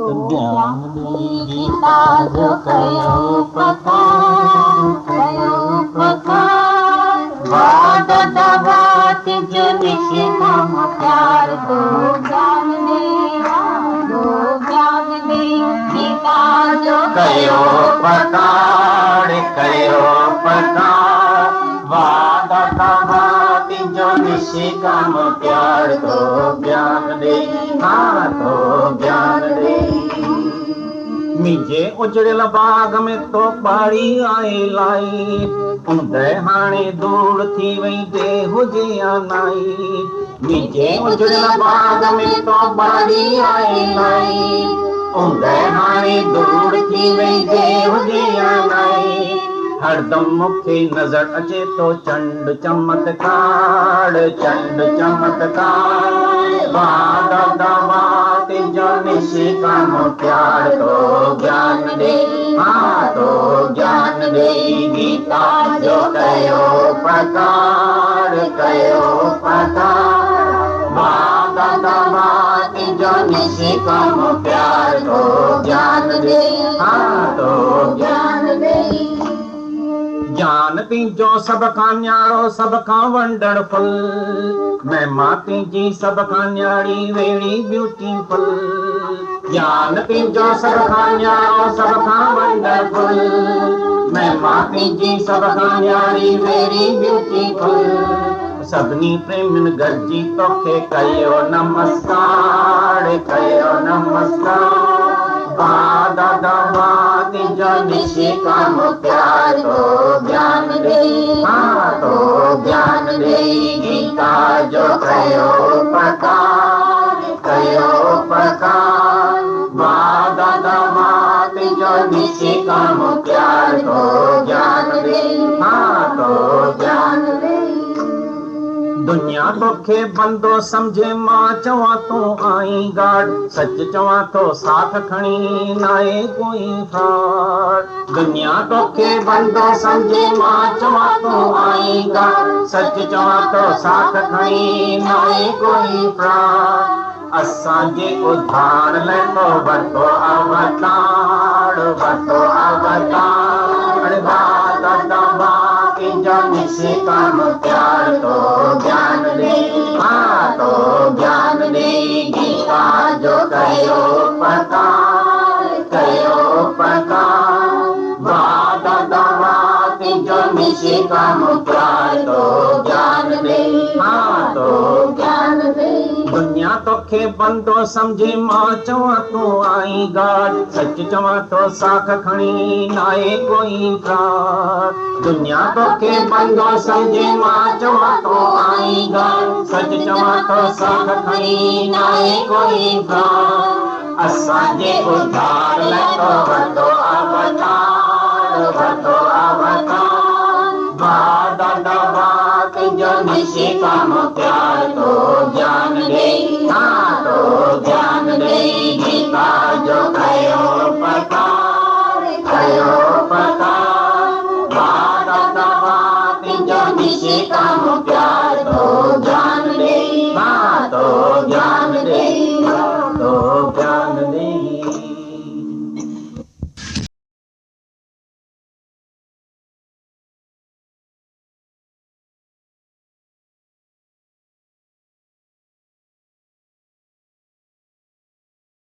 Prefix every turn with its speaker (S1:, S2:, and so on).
S1: ज्ञान गीता जो कयो पकार वाद दवात जो निष्काम प्यार दो ज्ञान दे गीता जो
S2: कयो पकार वाद दवात जो निष्काम प्यार दो ज्ञान दे हाँ तो ज्ञान दे मुझे उजड़ियल बाग में तो बाड़ी आए लाई उंदे हाणे दूर थी वई दे हुजे या नाई मुझे उजड़ियल बाग में तो बाड़ी आए लाई उंदे हाणे दूर थी वई दे हुजे या नाई हरदम मुखे नजर अचे तो चंड चमत्कार वाद दवात जो निष्काम प्यार तो ज्ञान दे हाँ तो ज्ञान दे गीता जो कयो पकार वाद दवात जो निष्काम प्यार तो ज्ञान दे हाँ तो ज्ञान दे ज्ञान जो सब खां न्यारो सब खां वंडरफुल मैं माती जी सब खां न्यारी वेड़ी ब्यूटीफुल ज्ञान जो सब खां न्यारो सब खां वंडरफुल मैं माती जी सब खां न्यारी वेड़ी ब्यूटीफुल सभनी प्रेमिन गरजी तोखे कयो नमस्कार वाद दवात जो निष्काम प्यार तो ज्ञान दे हाँ तो ज्ञान दे गीता जो कयो पकार वाद दवात जो निष्काम प्यार तो ज्ञान दे हाँ तो ज्ञान दे दुनिया तोखे बंदो समझे मां चवा तो आई गाड सच चवा तो साथ खणी नाए कोई फ्रॉड दुनिया तोखे बंदो समझे मां चवा तो आई गाड सच चवा तो साथ खणी नाए कोई फ्रॉड असांजे उधार ले तो वरतो अवतार वाद दवात जो निष्काम प्यार तो ज्ञान दे हाँ तो ज्ञान दे गीता जो कयो पकार वाद दवात जो निष्काम प्यार तो ज्ञान दे हाँ तो ज्ञान दे दुनिया तोखे बंदो समझे मां चवा तो आई गाड सच चवा तो साख खणी नाए कोई फ्रॉड दुनिया तोखे बंदो समझे मां चवा तो आई गाड सच चवा तो साख खणी नाए कोई फ्रॉड असांजे उधार ले तो वरतो अवतार वाद दवात जो निष्काम प्यार तो ज्ञान दे हाँ तो ज्ञान दे गीता जो कयो पकार